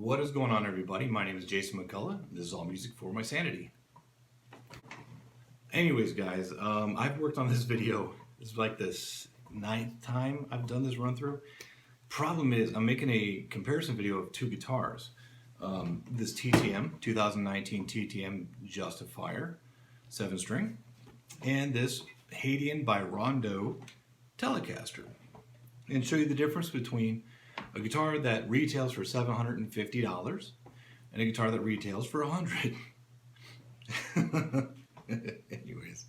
What is going on, everybody? My name is Jason McCullough. This is all music for my sanity. Anyways, guys, I've worked on this video. This is like this 9th time I've done this run through. Problem is, I'm making a comparison video of two guitars. This TTM, 2019 TTM Justifier 7-string, and this Hadean by Rondo Telecaster, and show you the difference between a guitar that retails for $750 and a guitar that retails for $100. Anyways,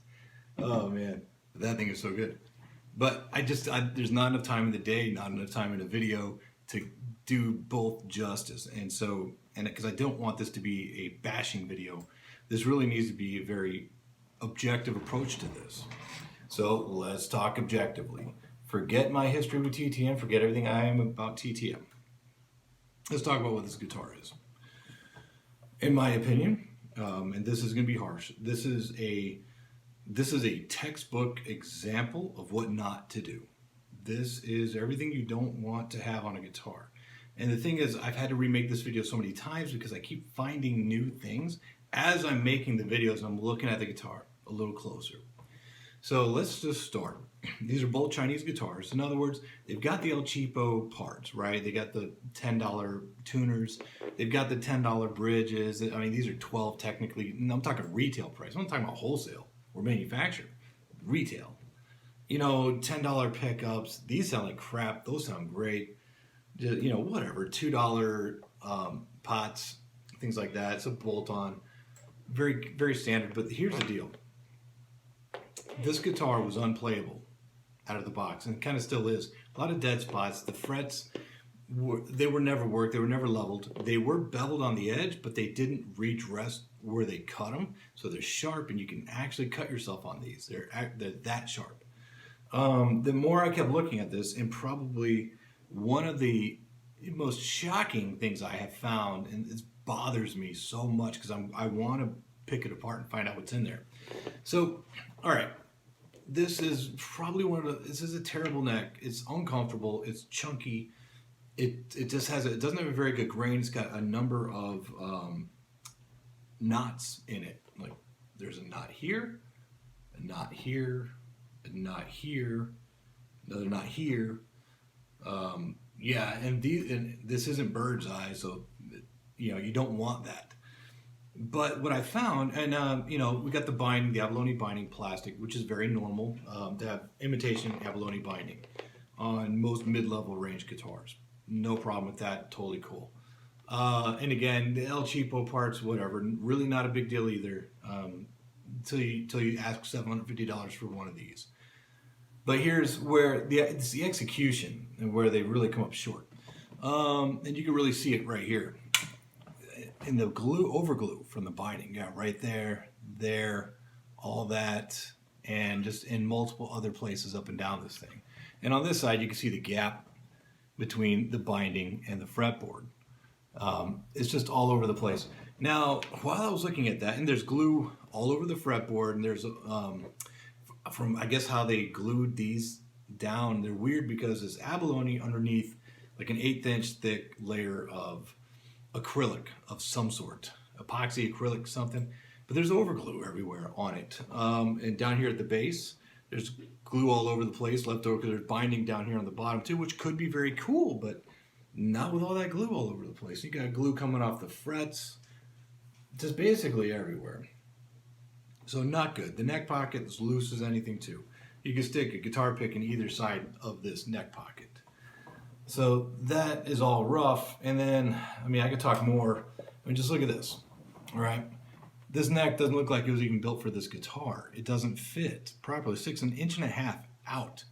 oh man, that thing is so good. But there's not enough time in the day, not enough time in a video to do both justice. And because I don't want this to be a bashing video, this really needs to be a very objective approach to this. So let's talk objectively. Forget my history with TTM, forget everything I am about TTM. Let's talk about what this guitar is. In my opinion, and this is going to be harsh, this is a textbook example of what not to do. This is everything you don't want to have on a guitar. And the thing is, I've had to remake this video so many times because I keep finding new things as I'm making the videos and I'm looking at the guitar a little closer. So let's just start. These are both Chinese guitars. In other words, they've got the El Cheapo parts, right? They got the $10 tuners. They've got the $10 bridges. I mean, these are 12 technically. I'm talking retail price. I'm not talking about wholesale or manufacturer. Retail. You know, $10 pickups. These sound like crap. Those sound great. You know, whatever. $2 pots, things like that. It's a bolt-on. Very, very standard. But here's the deal. This guitar was unplayable out of the box, and it kind of still is. A lot of dead spots. The frets, they were never worked. They were never leveled. They were beveled on the edge, but they didn't redress where they cut them. So they're sharp, and you can actually cut yourself on these. They're that sharp. The more I kept looking at this, and probably one of the most shocking things I have found, and it bothers me so much because I want to pick it apart and find out what's in there. So, all right. This is probably this is a terrible neck. It's uncomfortable. It's chunky. It just it doesn't have a very good grain. It's got a number of knots in it. Like there's a knot here, a knot here, a knot here, another knot here. Yeah, and this isn't bird's eye, so you know you don't want that. But what I found, and you know, we got the binding, the abalone binding plastic, which is very normal to have imitation abalone binding on most mid-level range guitars. No problem with that, totally cool. And again, the El Cheapo parts, whatever, really not a big deal either until you ask $750 for one of these. But here's where it's the execution and where they really come up short. And you can really see it right here. In the overglue from the binding, yeah, right there, all that, and just in multiple other places up and down this thing. And on this side, you can see the gap between the binding and the fretboard. It's just all over the place. Now, while I was looking at that, and there's glue all over the fretboard, and there's from I guess how they glued these down. They're weird because there's abalone underneath, like an 1/8 inch thick layer of acrylic of some sort, epoxy, acrylic, something, but there's overglue everywhere on it. And down here at the base, there's glue all over the place left over because there's binding down here on the bottom too, which could be very cool, but not with all that glue all over the place. You got glue coming off the frets, just basically everywhere. So not good. The neck pocket is loose as anything too. You can stick a guitar pick in either side of this neck pocket. So that is all rough, and then, I mean, I could talk more. I mean, just look at this, all right? This neck doesn't look like it was even built for this guitar. It doesn't fit properly. It's 1.5 inches out.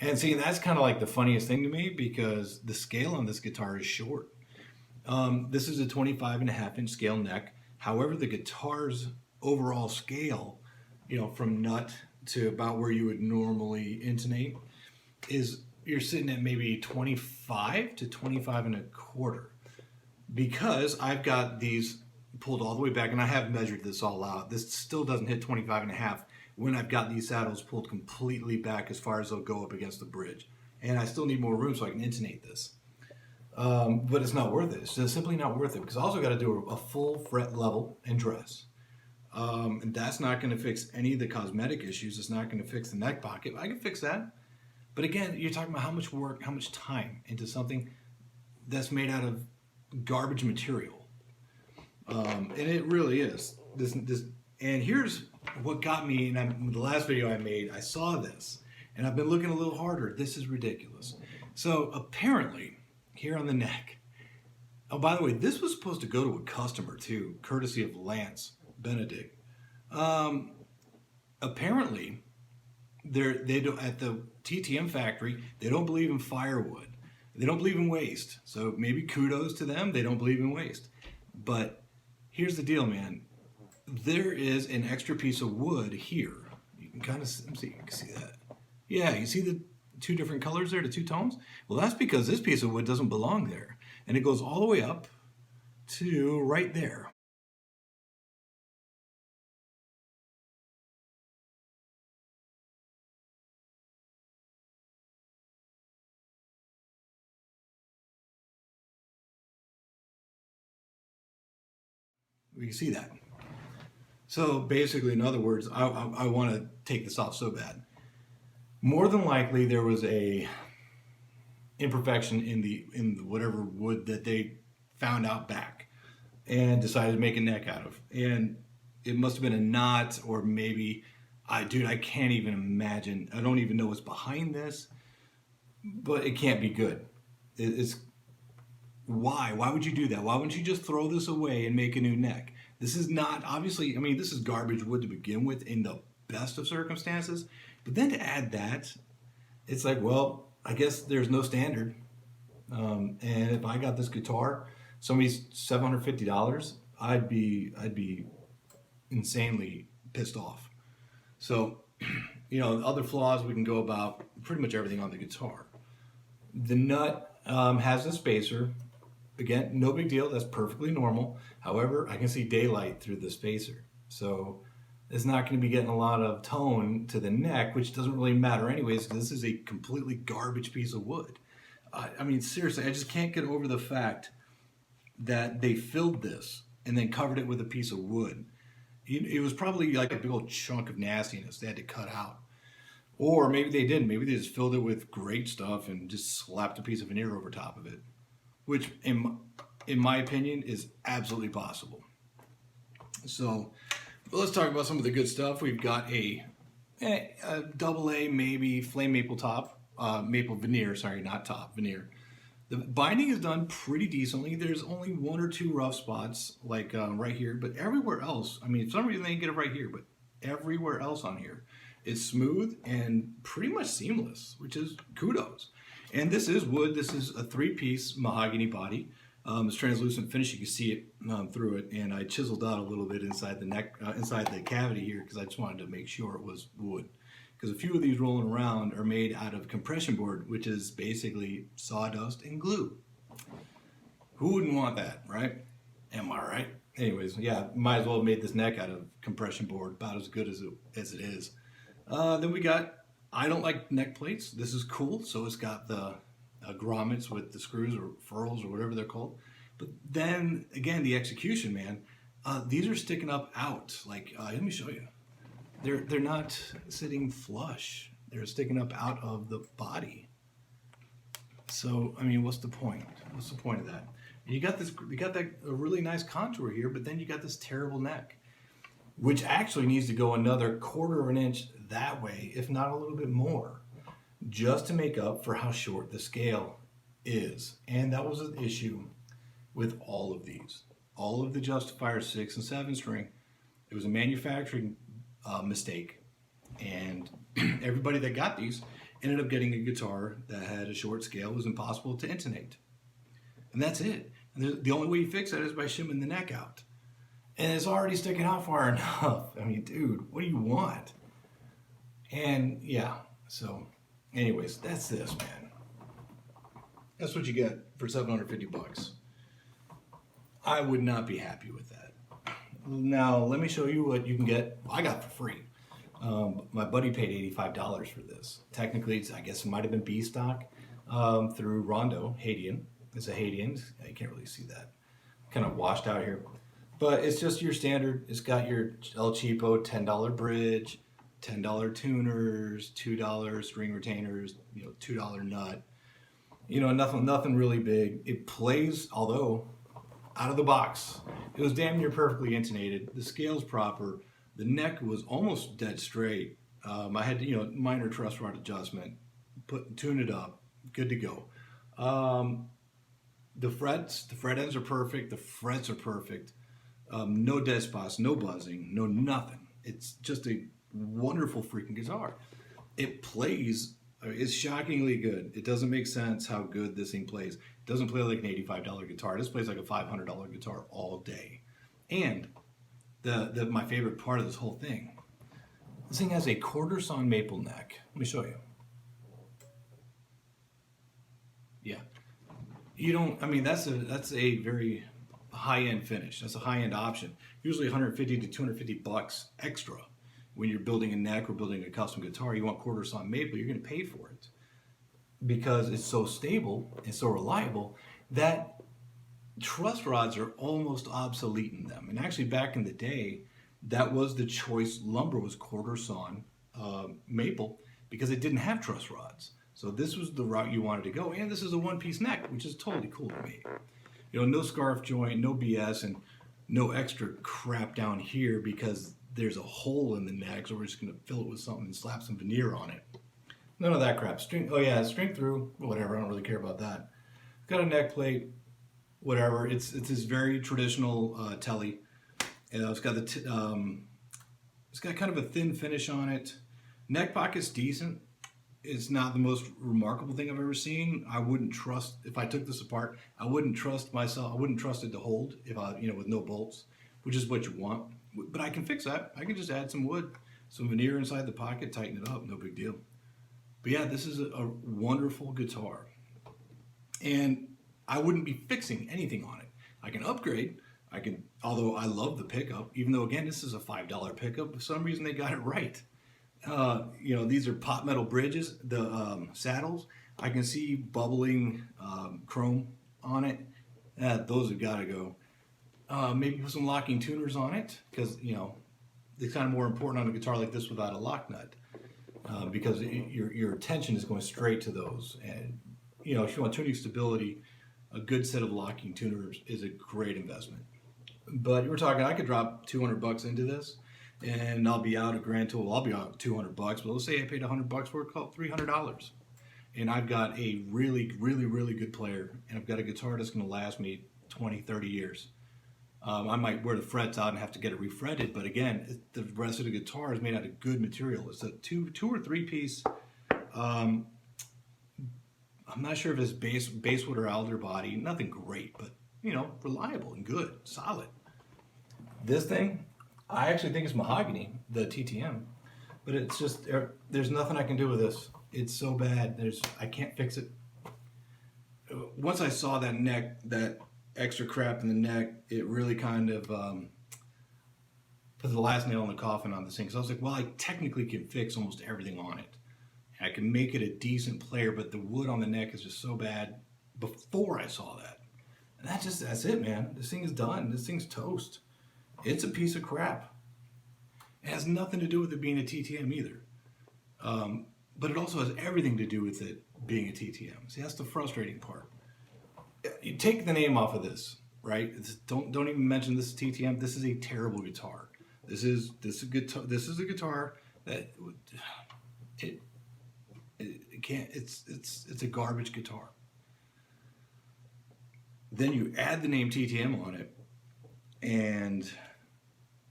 And see, that's kind of like the funniest thing to me because the scale on this guitar is short. This is a 25.5-inch scale neck. However, the guitar's overall scale, you know, from nut to about where you would normally intonate is you're sitting at maybe 25 to 25.25 because I've got these pulled all the way back, and I have measured this all out. This still doesn't hit 25.5 when I've got these saddles pulled completely back as far as they'll go up against the bridge. And I still need more room so I can intonate this. But it's not worth it. It's just simply not worth it because I also got to do a full fret level and dress. And that's not going to fix any of the cosmetic issues. It's not going to fix the neck pocket. I can fix that. But again, you're talking about how much work, how much time into something that's made out of garbage material. And it really is. And here's what got me, and the last video I made, I saw this, and I've been looking a little harder. This is ridiculous. So apparently, here on the neck, oh, by the way, this was supposed to go to a customer too, courtesy of Lance Benedict. Apparently, they don't, at the TTM factory, they don't believe in firewood. They don't believe in waste. So maybe kudos to them. They don't believe in waste. But here's the deal, man. There is an extra piece of wood here. You can kind of see, you can see that. Yeah, you see the two different colors there, the two tones? Well, that's because this piece of wood doesn't belong there. And it goes all the way up to right there. We can see that. So basically, in other words, I want to take this off so bad. More than likely, there was a imperfection in the whatever wood that they found out back and decided to make a neck out of. And it must have been a knot, or maybe, dude, I can't even imagine. I don't even know what's behind this, but it can't be good. It's why? Why would you do that? Why wouldn't you just throw this away and make a new neck? This is not, obviously, I mean, this is garbage wood to begin with in the best of circumstances. But then to add that, it's like, well, I guess there's no standard. And if I got this guitar, somebody's $750, I'd be insanely pissed off. So, you know, other flaws, we can go about pretty much everything on the guitar. The nut has a spacer. Again, no big deal. That's perfectly normal. However, I can see daylight through the spacer. So it's not going to be getting a lot of tone to the neck, which doesn't really matter anyways, because this is a completely garbage piece of wood. I mean, seriously, I just can't get over the fact that they filled this and then covered it with a piece of wood. It was probably like a big old chunk of nastiness they had to cut out. Or maybe they didn't. Maybe they just filled it with great stuff and just slapped a piece of veneer over top of it, which in my opinion is absolutely possible. So let's talk about some of the good stuff. We've got a double A, maybe flame maple top, maple veneer, sorry, not top, veneer. The binding is done pretty decently. There's only one or two rough spots, like right here, but everywhere else, I mean, for some reason they didn't get it right here, but everywhere else on here, it's smooth and pretty much seamless, which is kudos. And this is wood. This is a 3-piece mahogany body. It's translucent finish. You can see it through it. And I chiseled out a little bit inside the neck, inside the cavity here, because I just wanted to make sure it was wood. Because a few of these rolling around are made out of compression board, which is basically sawdust and glue. Who wouldn't want that, right? Am I right? Anyways, yeah, might as well have made this neck out of compression board, about as good as it is. Then we got, I don't like neck plates. This is cool. So it's got the grommets with the screws or furls or whatever they're called. But then again, the execution, man, these are sticking up out. Like, let me show you. They're not sitting flush. They're sticking up out of the body. So, I mean, what's the point? What's the point of that? You got that a really nice contour here, but then you got this terrible neck, which actually needs to go another 1/4 of an inch that way, if not a little bit more, just to make up for how short the scale is. And that was an issue with all of these. All of the Justifier 6 and 7 string, it was a manufacturing mistake. And everybody that got these ended up getting a guitar that had a short scale. It was impossible to intonate. And that's it. And the only way you fix that is by shimming the neck out. And it's already sticking out far enough. I mean, dude, what do you want? And yeah, so anyways, that's this, man. That's what you get for $750. I would not be happy with that. Now, let me show you what you can get. I got for free. My buddy paid $85 for this. Technically, I guess it might have been B stock through Rondo, Hadean. It's a Hadean. You can't really see that. Kind of washed out here. But it's just your standard. It's got your El Cheapo $10 bridge, $10 tuners, $2 string retainers, $2 nut. Nothing really big. It plays, although out of the box, it was damn near perfectly intonated. The scale's proper. The neck was almost dead straight. I had minor truss rod adjustment, tune it up, good to go. The fret ends are perfect. The frets are perfect. No dead spots, no buzzing, no nothing. It's just a wonderful freaking guitar. It plays, it's shockingly good. It doesn't make sense how good this thing plays. It doesn't play like an $85 guitar. This plays like a $500 guitar all day. And my favorite part of this whole thing, this thing has a quarter sawn maple neck. Let me show you. Yeah. That's a very high-end finish. That's a high-end option. Usually 150 to 250 bucks extra. When you're building a neck or building a custom guitar, you want quarter sawn maple, you're going to pay for it. Because it's so stable and so reliable that truss rods are almost obsolete in them. And actually back in the day, that was the choice. Lumber was quarter sawn maple because it didn't have truss rods. So this was the route you wanted to go. And this is a one-piece neck, which is totally cool to me. No scarf joint, no BS, and no extra crap down here because there's a hole in the neck, so we're just going to fill it with something and slap some veneer on it. None of that crap. String through, whatever, I don't really care about that. Got a neck plate, whatever. It's this very traditional telly. It's got it's got kind of a thin finish on it. Neck pocket's decent. It's not the most remarkable thing I've ever seen. I wouldn't trust, if I took this apart, I wouldn't trust myself. I wouldn't trust it to hold with no bolts, which is what you want. But I can fix that. I can just add some wood, some veneer inside the pocket, tighten it up, no big deal. But yeah, this is a wonderful guitar. And I wouldn't be fixing anything on it. I can upgrade. Although I love the pickup, even though again, this is a $5 pickup, for some reason they got it right. These are pot metal bridges, the saddles. I can see bubbling chrome on it. Those have got to go. Maybe put some locking tuners on it because, it's kind of more important on a guitar like this without a lock nut because your attention is going straight to those. And, if you want tuning stability, a good set of locking tuners is a great investment. But we're talking, I could drop $200 into this. And I'll be out a grand total. I'll be out $200, but let's say I paid $100 for it, call it $300. And I've got a really, really, really good player, and I've got a guitar that's going to last me 20, 30 years. I might wear the frets out and have to get it refretted, but again, the rest of the guitar is made out of good material. It's a two or three piece. I'm not sure if it's basswood or alder body. Nothing great, but reliable and good, solid. This thing, I actually think it's mahogany, the TTM, but it's just, there's nothing I can do with this. It's so bad. I can't fix it. Once I saw that extra crap in the neck, it really kind of put the last nail in the coffin on this thing. So I was like, well, I technically can fix almost everything on it. I can make it a decent player, but the wood on the neck is just so bad before I saw that. And that's it, man. This thing is done. This thing's toast. It's a piece of crap. It has nothing to do with it being a TTM either. But it also has everything to do with it being a TTM. See, that's the frustrating part. You take the name off of this, right? Don't even mention this is TTM. This is a terrible guitar. This is a guitar that it can't. It's a garbage guitar. Then you add the name TTM on it, and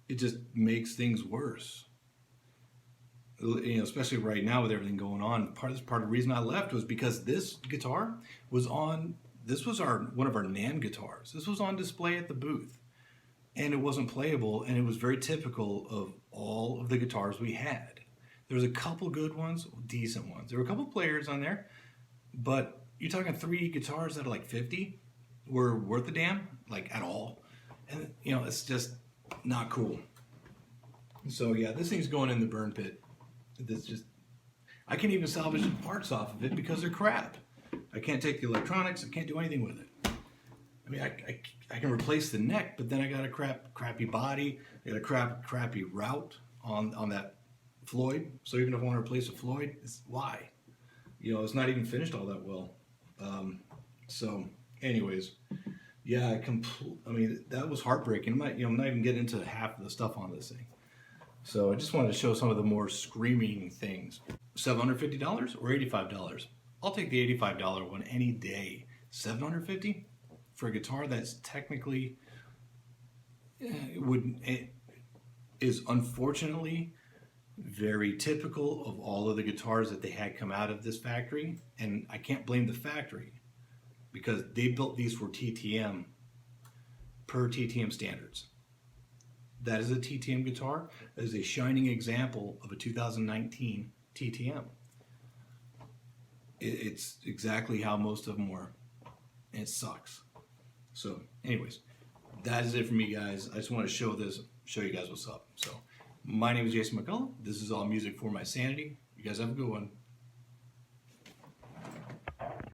it just makes things worse. Especially right now with everything going on. Part of the reason I left was because this guitar was on. This was one of our NAMM guitars. This was on display at the booth, and it wasn't playable. And it was very typical of all of the guitars we had. There was a couple good ones, decent ones. There were a couple players on there, but you're talking 3 guitars that are like 50 were worth a damn, like at all. And it's just not cool. So yeah, this thing's going in the burn pit. I can't even salvage the parts off of it because they're crap. I can't take the electronics. I can't do anything with it. I mean, I can replace the neck, but then I got a crappy body. I got a crappy route on that Floyd. So even if I want to replace a Floyd, why? You know, it's not even finished all that well. So, anyways, yeah, I mean, that was heartbreaking. I'm not even getting into half of the stuff on this thing. So I just wanted to show some of the more screaming things. $750 or $85? I'll take the $85 one any day. $750 for a guitar that's technically is unfortunately very typical of all of the guitars that they had come out of this factory, and I can't blame the factory because they built these for TTM per TTM standards. That is a TTM guitar. That is a shining example of a 2019 TTM. It's exactly how most of them were, and it sucks. So, anyways, that is it for me, guys. I just want to show you guys what's up. So, my name is Jason McCullough. This is all music for my sanity. You guys have a good one.